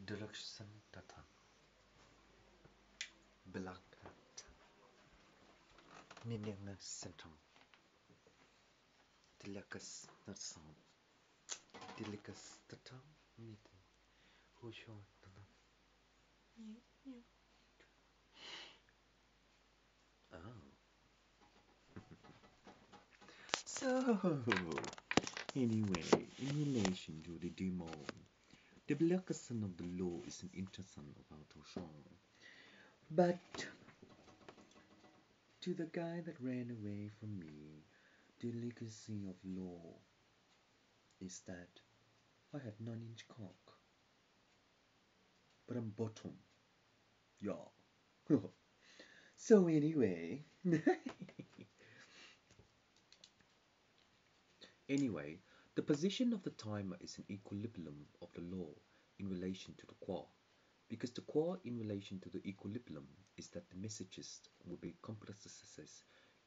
Direction data belakang minyak sentrum dilikas narsam dilikas data meeting husho dana oh so anyway in relation to the demo the belakang of the law is an interesting about Husho but to the guy that ran away from me the legacy of law is that I have 9-inch cock, but I'm bottom. Yeah. So anyway, anyway, the position of the timer is an equilibrium of the law in relation to the core, because the core in relation to the equilibrium is that the messages will be compressed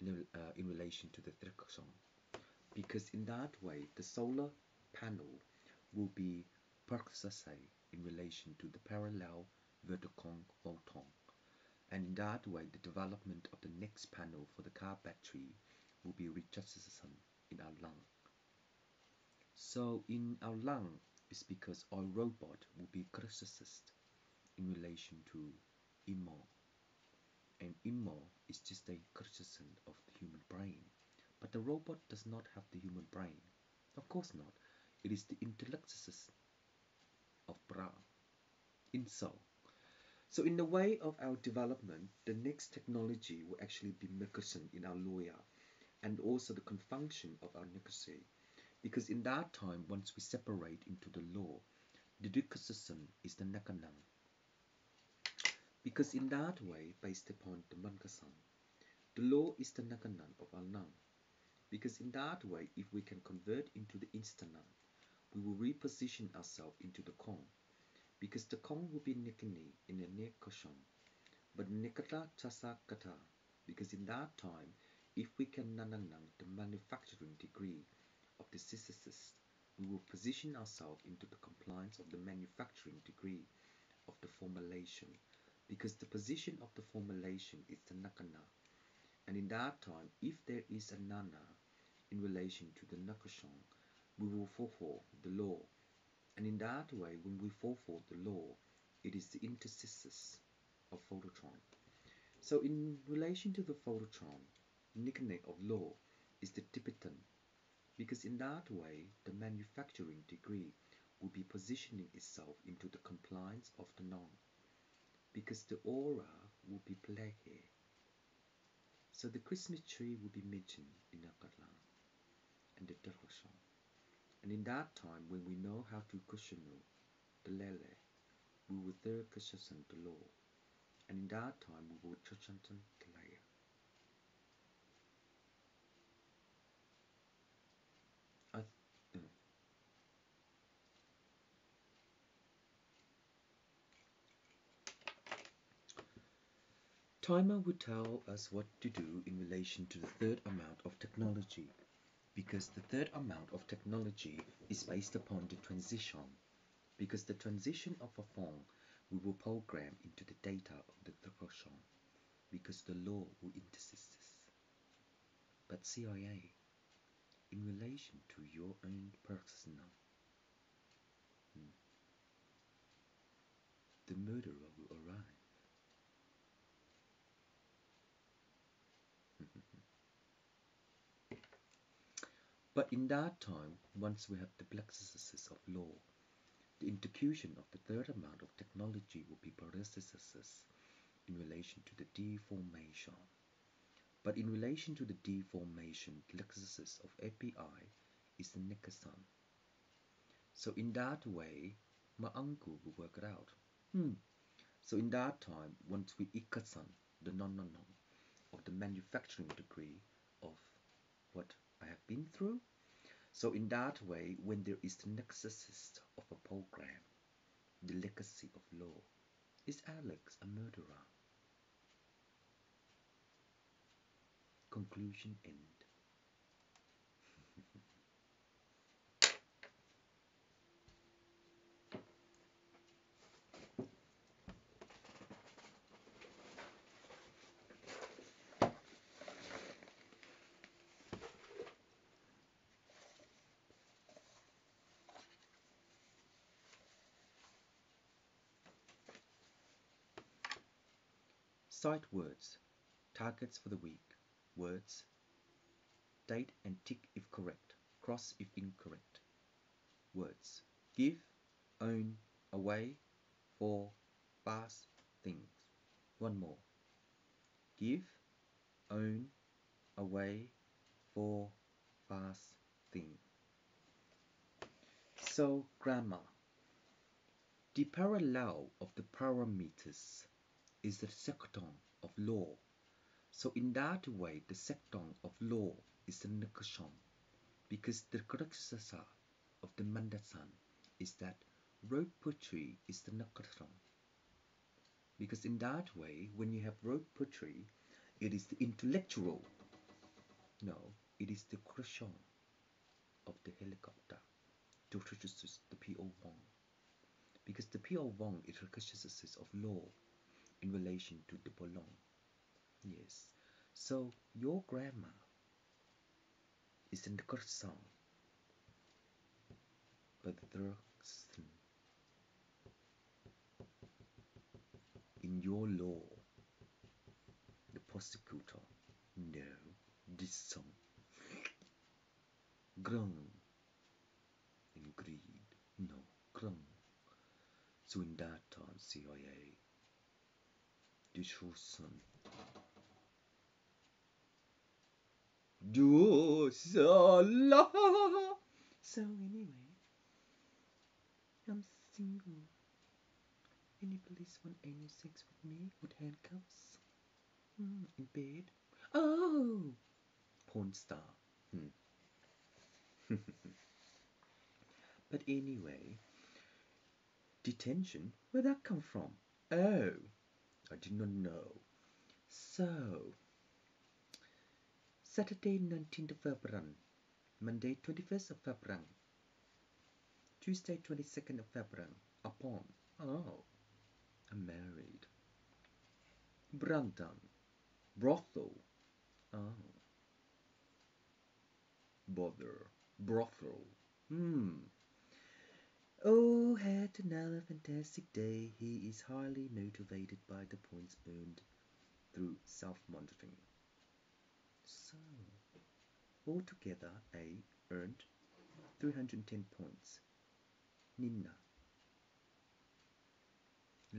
in relation to the threshold, because in that way the solar panel will be processed in relation to the parallel vertical photon, and in that way the development of the next panel for the car battery will be readjusted in our lung. So in our lung is because our robot will be criticized in relation to Imo, and Imo is just a criticism of the human brain. But the robot does not have the human brain. Of course not. It is the intellectus of Bra. In so in the way of our development, the next technology will actually be Nicholson in our lawyer, and also the confunction of our Nicosi. Because in that time, once we separate into the law, the Dickerson is the Nakanang. Because in that way, based upon the Mankasan, the law is the Nakanang of our Nang. Because in that way, if we can convert into the Instanang, we will reposition ourselves into the Kong. Because the Kong will be Nikini in the Nekoshan, but Nikata Chasa Kata. Because in that time, if we can Nananang the manufacturing degree of the physicist, we will position ourselves into the compliance of the manufacturing degree of the formulation, because the position of the formulation is the nakana, and in that time, if there is a nana in relation to the nakashon, we will fulfill the law, and in that way, when we fulfill the law, it is the interstices of phototron. So in relation to the phototron, nickname of law is the Tibetan, because in that way the manufacturing degree will be positioning itself into the compliance of the norm, because the aura will be pleke. So the Christmas tree will be mentioned in Nakatlan and the Terkoshan. And in that time, when we know how to kushanu the lele, we will third kushasan the law. And in that time, we will chachantan the laya. Timer will tell us what to do in relation to the third amount of technology, because the third amount of technology is based upon the transition, because the transition of a phone we will program into the data of the transition, because the law will intersist. But CIA, in relation to your own personal, the murderer will arrive. But in that time, once we have the plexuses of law, the intercution of the third amount of technology will be parentheses in relation to the deformation. But in relation to the deformation, the plexuses of API is the Nikasan. So in that way, my uncle will work it out. So in that time, once we ikasan the non of the manufacturing degree of what I have been through, so in that way, when there is the nexus of a program, the legacy of law, is Alex a murderer? Conclusion end. Cite words. Targets for the week. Words. Date and tick if correct. Cross if incorrect. Words. Give, own, away, for, pass, things. One more. Give, own, away, for, pass, thing. So, grammar. The parallel of the parameters is the second of law. So in that way, the second of law is the Nikasham, because the characteristic of the Mandasan is that rote poetry is the Nakasham. Because in that way, when you have rote poetry, it is the intellectual. No, it is the Krisham of the helicopter to introduce the P.O. Wong. Because the P.O. Wong is a consciousness of law in relation to the Bolong. Yes. So your grammar is in the correct song, but the direction in your law, the prosecutor, no, this song, grung, in greed, no, grung. So in that time, CIA, this son, do so la. So anyway, I'm single. Any police want any sex with me with handcuffs? In bed? Oh, porn star. But anyway, detention? Where'd that come from? Oh, I did not know. So, Saturday 19th of February, Monday 21st of February, Tuesday 22nd of February, upon. Oh, I'm married. Brandon, brothel. Oh, bother, brothel. Oh, had another fantastic day. He is highly motivated by the points earned through self-monitoring. So, altogether, A earned 310 points. Nina,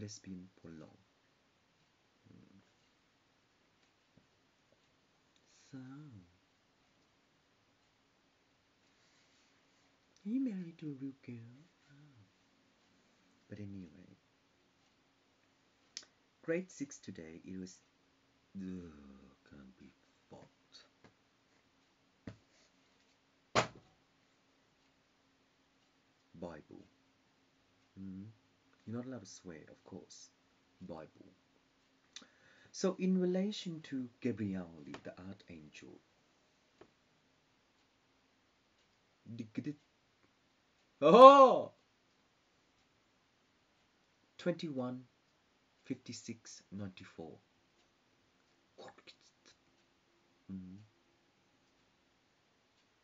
lesbian Polong. So, he married to a real girl. Oh. But anyway, grade 6 today, it was... can't be fucked. Bible. You're not allowed to swear, of course. Bible. So in relation to Gabriele, the archangel, oh, 21, 56, 94.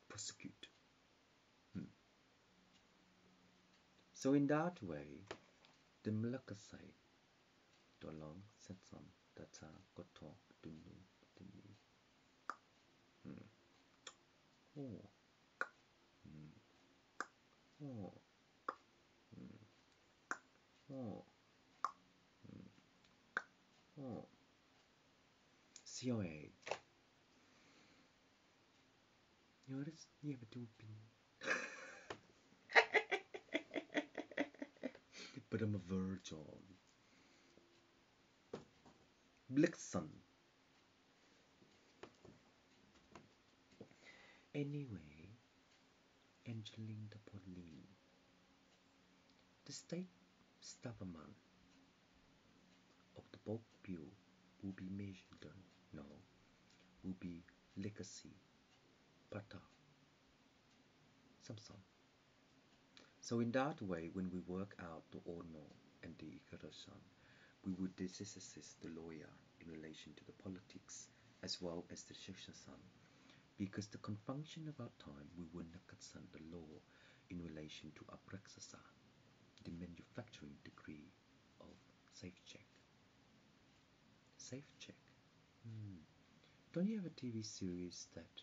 Prosecute. So in that way, the Malakasai, Dolong, Setsam, Tata, Koto, Dunu, Dunu. Oh. Oh. Oh. Oh. COA. Notice you have a doping. But I'm a virgin. Blixen. Anyway, Angeline de Pauline. The state government of the bulk bill will be measured on, no, will be legacy, pata, some. So in that way, when we work out the ono and the ikarasan, we would disassess the lawyer in relation to the politics as well as the shashasan, because the confunction of our time, we would nakatsan the law in relation to apraksasa, the manufacturing degree of safe check. safe check. Don't you have a TV series that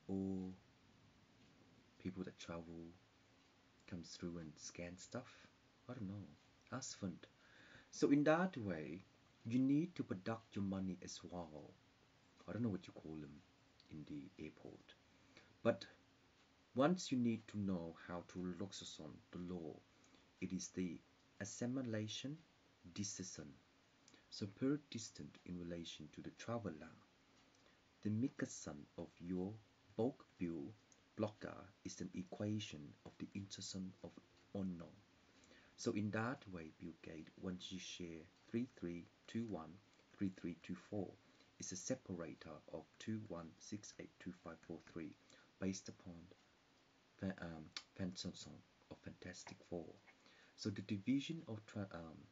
all people that travel comes through and scan stuff? I don't know. That's fun. So in that way, you need to deduct your money as well. I don't know what you call them in the airport. But once you need to know how to on the law, it is the assimilation decision. So per distant in relation to the traveler, the mikasan of your bulk bill blocker is an equation of the intersection of unknown. So in that way, Bill Gates, once you share 3321, 3324 is a separator of 21682543 based upon Fantasy of Fantastic Four. So the division of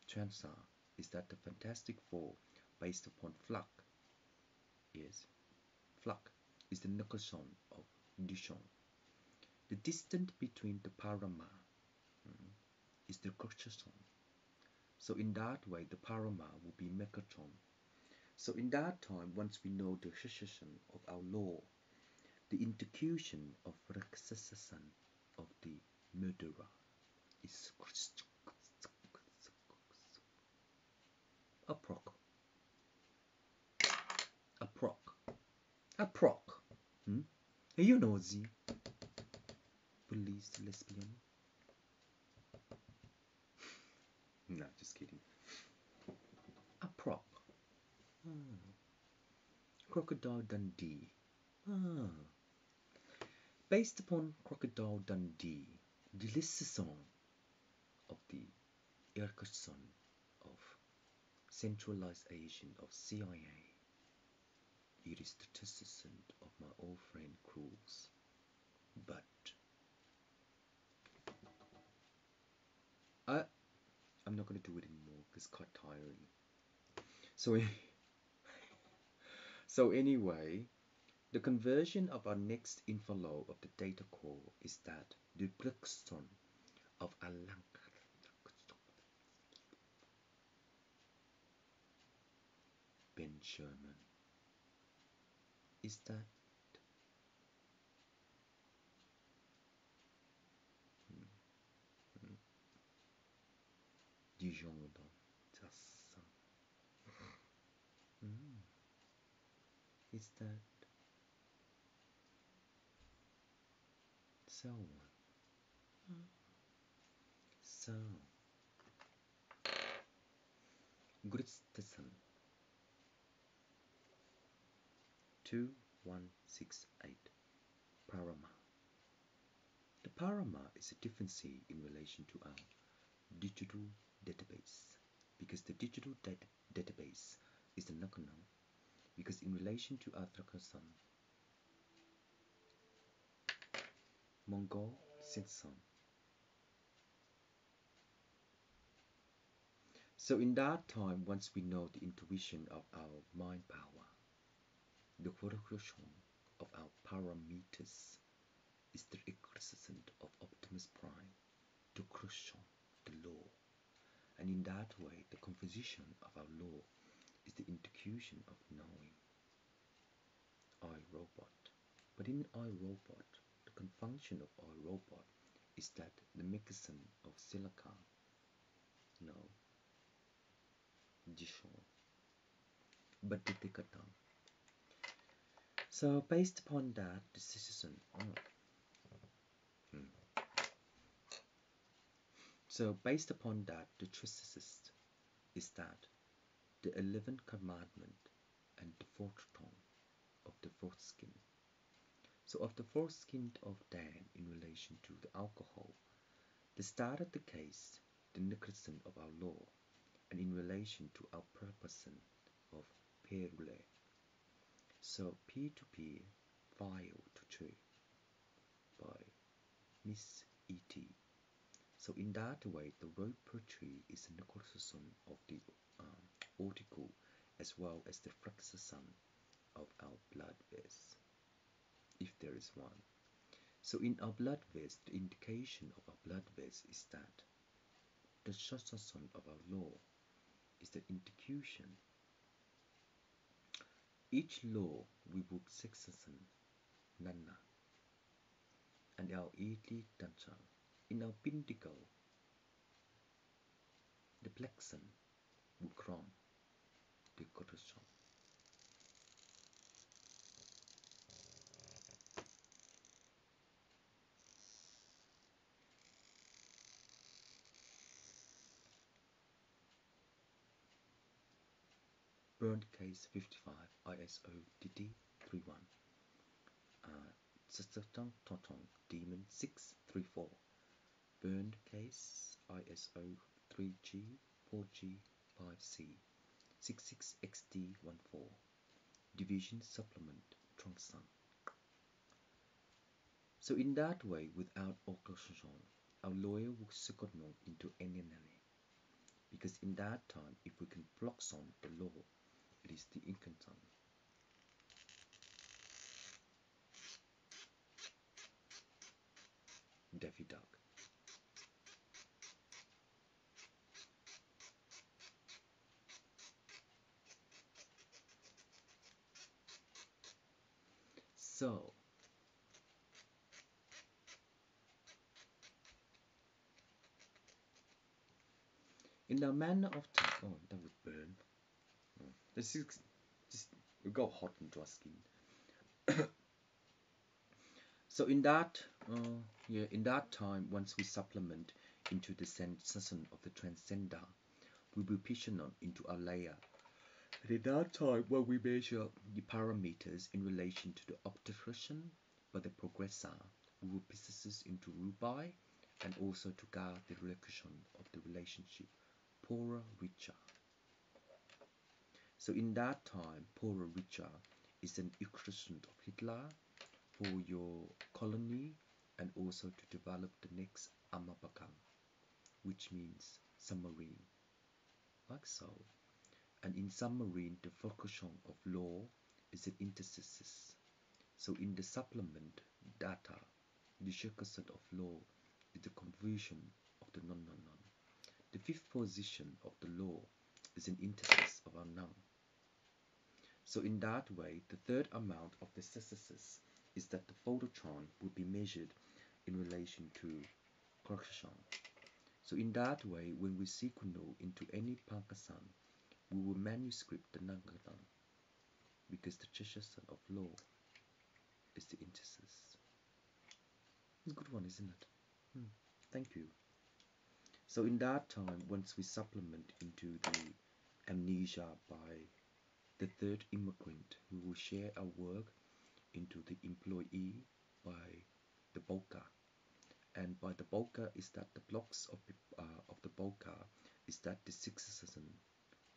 Transar is that the Fantastic Four based upon Flux is the nucleus of Dishon. The distance between the parama is the crucial. So in that way, the parama will be megatron. So in that time, once we know the secession of our law, the intercution of recession of the murderer is a proc. A proc. A proc. Hey, you know the police lesbian. No, just kidding. A proc. Crocodile Dundee. Based upon Crocodile Dundee, the lesson of the Erkson of centralization of CIA, it is the decision of my old friend Cruz. But I'm not going to do it anymore because it's quite tiring. So anyway, the conversion of our next info law of the data core is that the Brixton of Ben Sherman is that Dijon is that so Gritstison 2168 Parama. The Parama is a differency in relation to our digital database because the digital database is the Nakano because in relation to our Trakasan Mongol Sinsan. So in that time, once we know the intuition of our mind power, the correlation of our parameters is the equivalent of Optimus Prime, the crucial, the law. And in that way, the composition of our law is the intuition of knowing. iRobot. But in iRobot, the function of iRobot is that the mechanism of silica, no, Dishon, but the Decatan. So based upon that, the decision. So based upon that, the thesis is that the 11th commandment and the fourth tone of the fourth skin. So of the fourth skin of Dan in relation to the alcohol, the start of the case, the nickerson of our law, and in relation to our purpose of perule. So P2P file to tree by Miss E.T. So in that way, the road per tree is the nickerson of the article as well as the frexason of our blood vase, if there is one. So in our blood vase, the indication of our blood vase is that the shashason of our law is the indication each law we would sexasan nana and our earthly danchan in our pinnacle the plexan wukrom the kotoshon. Burned case 55 ISO DD 31 Tsatang Totong Demon 634 Burned case ISO 3G 4G 5C 66XD14 Division Supplement Trongsan. So in that way, without occasion, our lawyer would second into any nanny. Because in that time, if we can block on the law, it is the incanton. Daffy Duck. So in the manner of time, oh, that would burn. Oh, this is just it got hot into our skin. So in that, in that time, once we supplement into the sensation of the transcender, we will position into our layer. And in that time, when we measure the parameters in relation to the obtrusion by the progressor, we will pieces into ruby and also to guard the relation of the relationship poorer richer. So in that time, poorer richer is an expression of Hitler for your colony and also to develop the next Amabakan, which means submarine, like so. And in submarine, the focus of law is an interstices. So in the supplement data, the circumstance of law is the conversion of the non-non-non. The fifth position of the law is an interstice of our noun. So in that way, the third amount of the synthesis is that the phototron would be measured in relation to correction. So in that way, when we sequence into any Pankasan, we will manuscript the Nangatan because the Cheshire of law is the interstice. It's a good one, isn't it? Thank you. So in that time, once we supplement into the amnesia by the third immigrant, we will share our work into the employee by the Boka. And by the Boka is that the blocks of the Boka is that the succession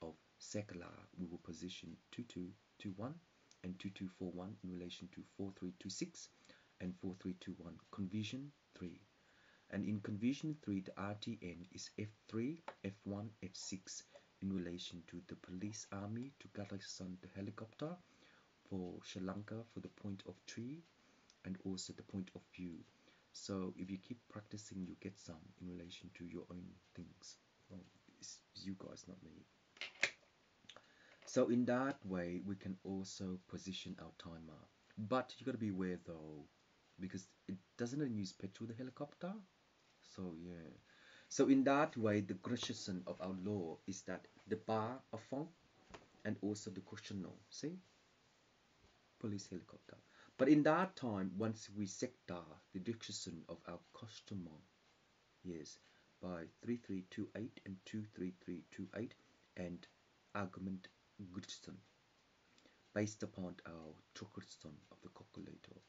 of Sekala we will position 2221 and 2241 in relation to 4326 and 4321 conversion 3. And in conversion 3, the RTN is F3, F1, F6 in relation to the police army to garrison the helicopter, for Sri Lanka for the point of tree and also the point of view. So if you keep practicing, you get some in relation to your own things. Well, it's you guys, not me. So in that way, we can also position our timer. But you gotta be aware though, because it doesn't use petrol the helicopter. So yeah. So in that way, the gradation of our law is that the bar of funk and also the cushion. See, police helicopter. But in that time, once we sector the direction of our customer, yes, by 3328 and 23328 and argument Goodstone based upon our Truckerstone of the calculator.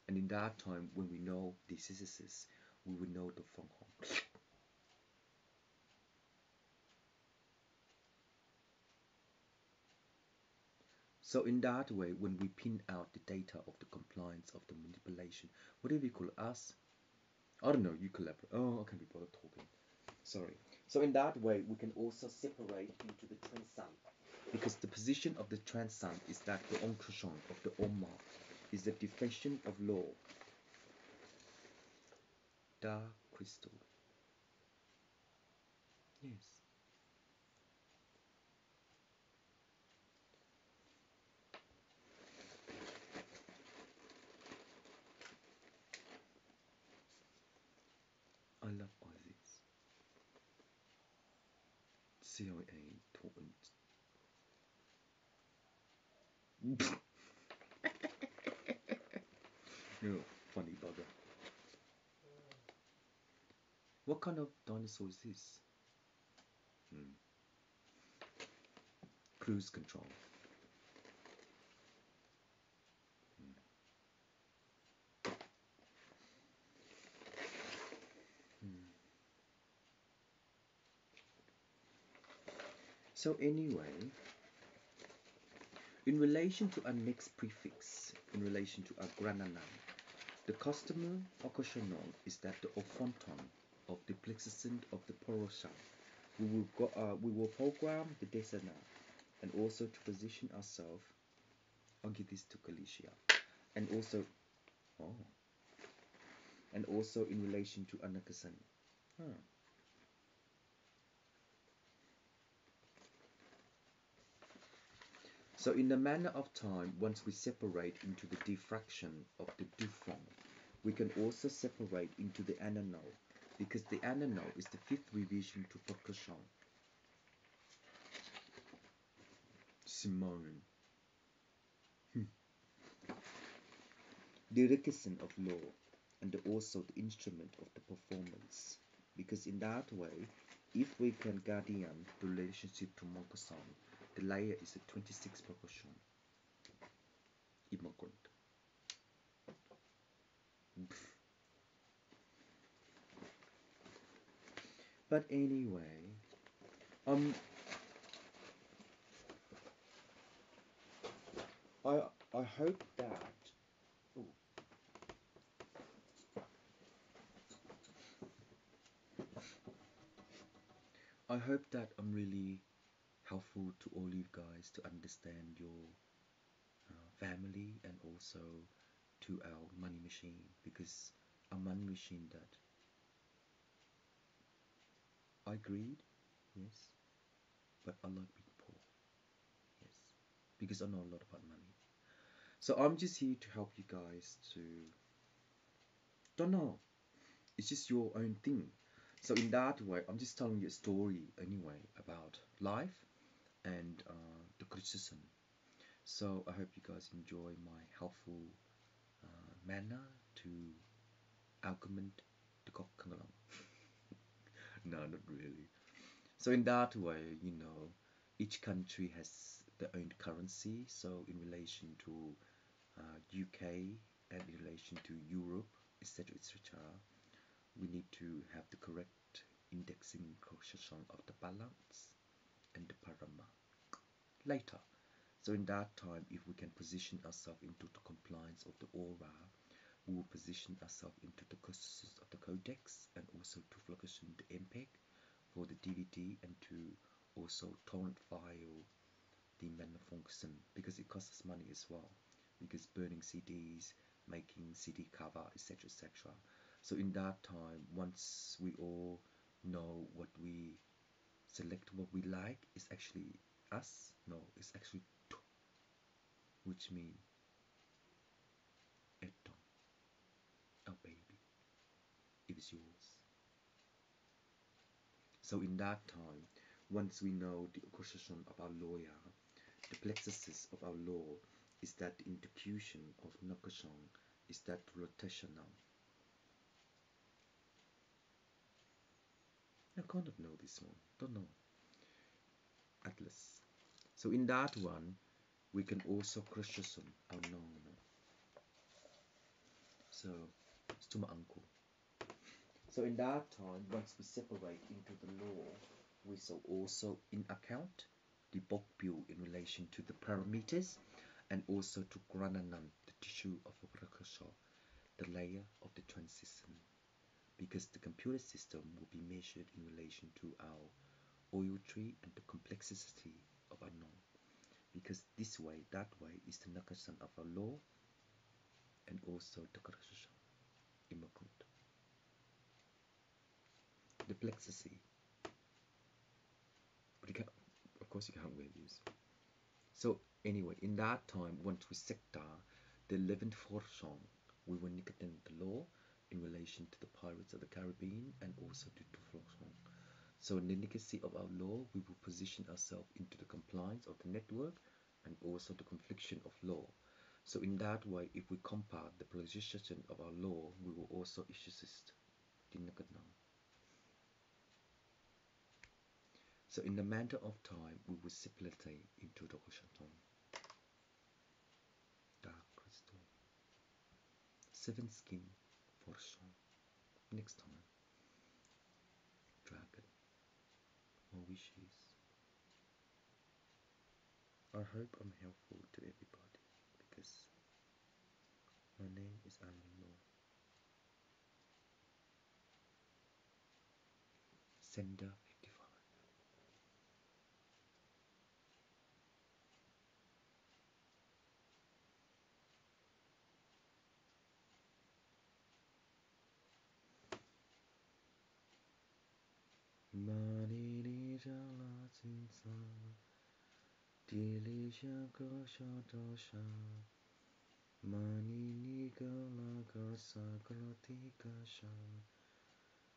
And in that time, when we know this is, we will know the function. So in that way, when we pin out the data of the compliance of the manipulation, whatever you call us, I don't know, you collaborate. Oh, I can't be bothered talking. Sorry. So in that way, we can also separate into the transam, because the position of the transam is that the oncushion of the Omar is the definition of law. Da crystal. Yes. CIA taught. No, funny bugger. What kind of dinosaur is this? Cruise control. So anyway, in relation to our next prefix, in relation to our grananan, the customer occasional is that the ofonton of the plexicent of the porosha. We will program the desana and also to position ourselves. I'll give this to Kalicia. And also, oh, and also in relation to Anakasan. Huh. So in the manner of time, once we separate into the diffraction of the Dufong, we can also separate into the anano, because the anano is the fifth revision to percussion. Simone. The requisition of law, and also the instrument of the performance, because in that way, if we can guardian the relationship to Monkasong, the layer is a 26 proportion. Immigrant. But anyway, I hope that. Ooh. I hope that I'm really helpful to all you guys to understand your family and also to our money machine, because a money machine that I greed, yes, but I like being poor, yes, because I know a lot about money. So I'm just here to help you guys to, don't know, it's just your own thing. So in that way, I'm just telling you a story anyway about life and the criticism. So I hope you guys enjoy my helpful manner to argument the Kokkangalam. No, not really. So in that way, each country has their own currency. So in relation to UK and in relation to Europe, etc., etc., we need to have the correct indexing correlation of the balance and the parama later. So in that time, if we can position ourselves into the compliance of the aura, we will position ourselves into the courses of the codex and also to focus on the MPEG for the DVD and to also torrent file the manual function, because it costs us money as well, because burning CDs, making CD cover, etc., etc. So in that time, once we all know what we select, what we like, is actually us. No, it's actually to, which means eton, our baby. It is yours. So in that time, once we know the constitution of our lawyer, the plexuses of our law is that the intercution of Nakashon is that rotational. I kind of know this one, don't know. Atlas. So in that one, we can also cruciation our known. So it's to my uncle. So in that time, once we separate into the law, we shall also in account the bulk bill in relation to the parameters and also to grananan, the tissue of a precursor, the layer of the transition, because the computer system will be measured in relation to our oil tree and the complexity of our known, because this way, that way is the nakasan of our law and also the correction immigrant. The plexity. But you can't, of course, you can't wear this. So anyway, in that time, once we sector the 11th fortune, we were nicketing the law in relation to the Pirates of the Caribbean and also to Tufloson. So in the legacy of our law, we will position ourselves into the compliance of the network and also the confliction of law. So in that way, if we compare the position of our law, we will also exist. So in the matter of time, we will simulate into the Roshaton. Dark crystal. Seven skin for song. Next time. Dragon. More wishes. I hope I'm helpful to everybody because my name is Alan Law. Sender 85. Mani ni jala sinsa, dili shaka shata sha. Mani ni gala gasa grati kasha.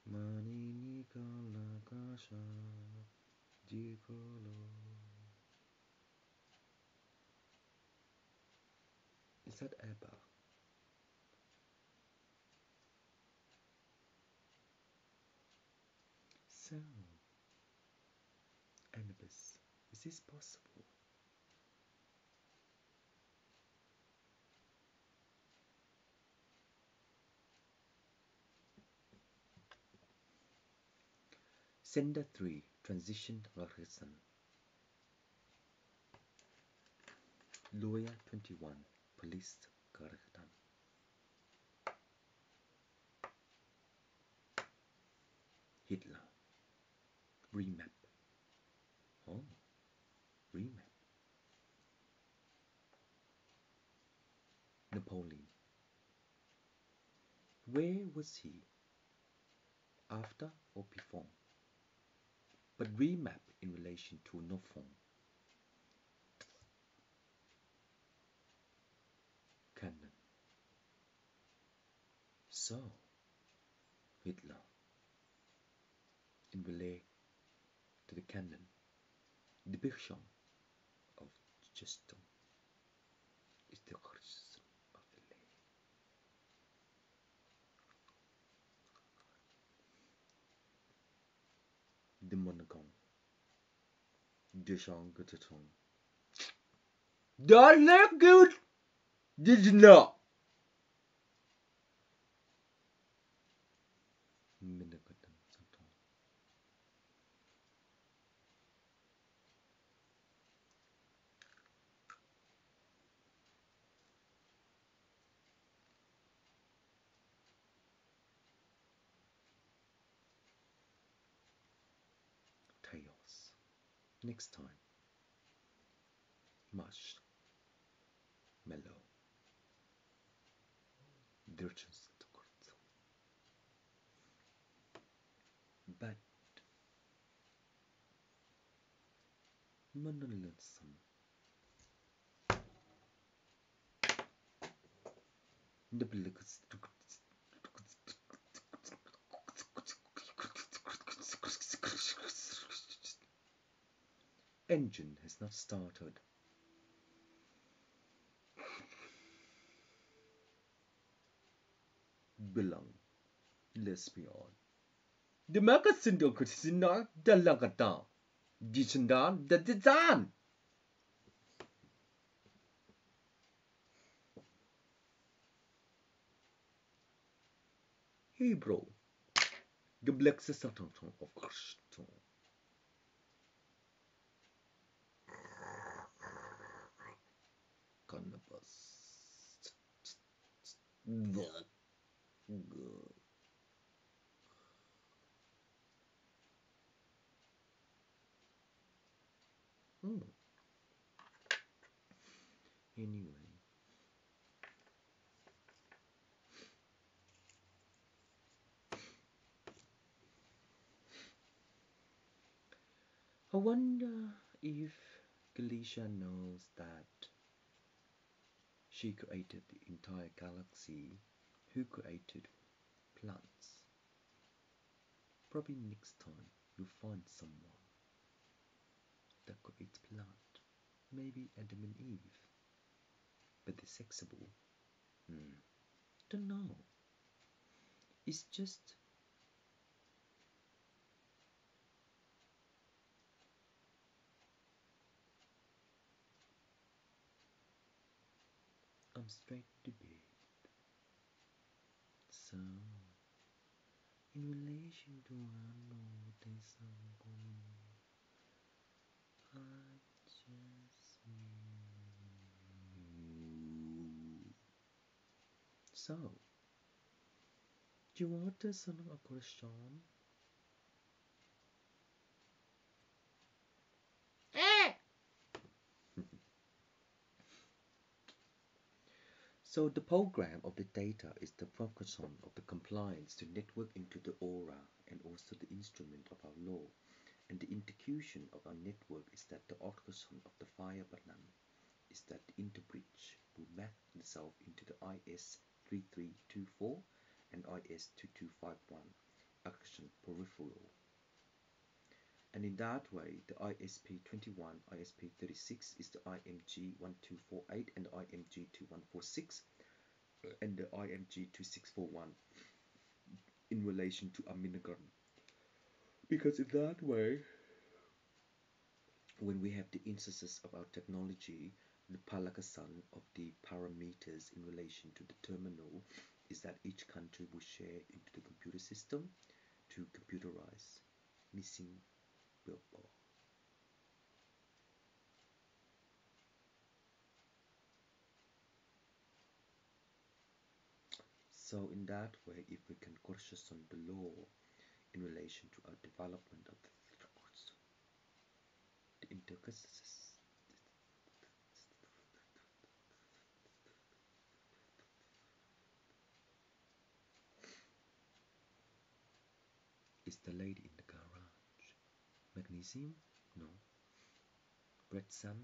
Mani ni gala gasha, digolo. Is that Abba? So, Anubis, is this possible? Sender 3, Transition Larison. Lawyer 21, Police Karaktan. Hitler. Remap. Oh, remap. Napoleon. Where was he? After or before? But remap in relation to no form. Canon. So, Hitler, in relation to the canon, the vision of Justin is the origin of the lay. The monogon, the song, the song. Don't look good, did you know? Chaos. Next time, mush, mellow, dirges, but monolism. The engine has not started. Bilang, lesbian. The magazine dokusina dalagata. Disendan the design. Hebrew. The black Satan of Christ. Cannabis. Good. Anyway. I wonder if Galicia knows that she created the entire galaxy. Who created plants? Probably next time. you find someone that could eat blood, maybe Adam and Eve, but they're sexable. Don't know. It's just I'm straight to bed. So, in relation to I know there's someone I just knew. So, do you want the son of a Christian? So the program of the data is the function of the compliance to network into the aura and also the instrument of our law. And the execution of our network is that the orchestration of the fire button is that the interbridge will map itself into the IS3324 and IS2251 action peripheral. And in that way, the ISP21, ISP36 is the IMG1248 and IMG2146 and the IMG2641 in relation to Amminagram. Because in that way, when we have the instances of our technology, the palakasan of the parameters in relation to the terminal is that each country will share into the computer system to computerize missing billboard. So in that way, if we can question the law in relation to our development of the intercases, is the lady in the garage magnesium? No. Red sun,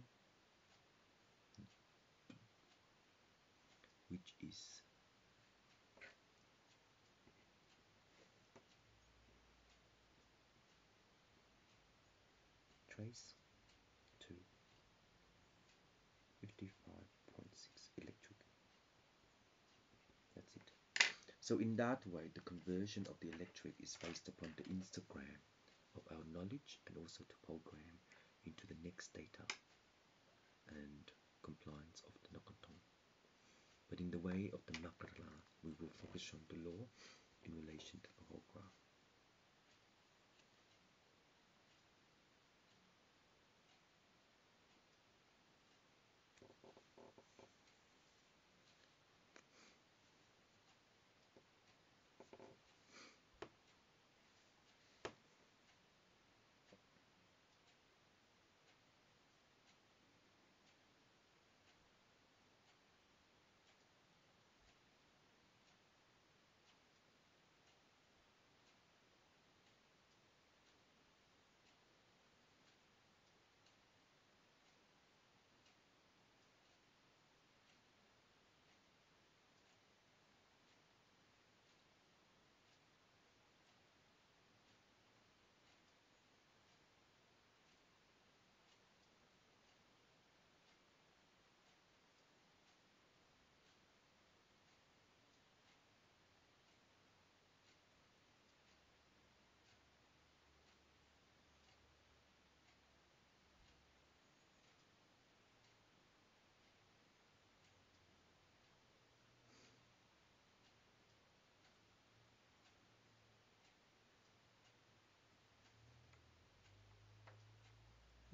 which is trace to 55.6 electric. That's it. So in that way, the conversion of the electric is based upon the histogram of our knowledge and also to program into the next data and compliance of the Nakaton. But in the way of the Nakarla, we will focus on the law in relation to the program.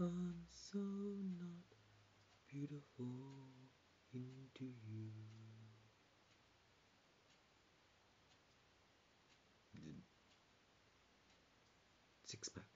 I'm so not beautiful into you. Six pack.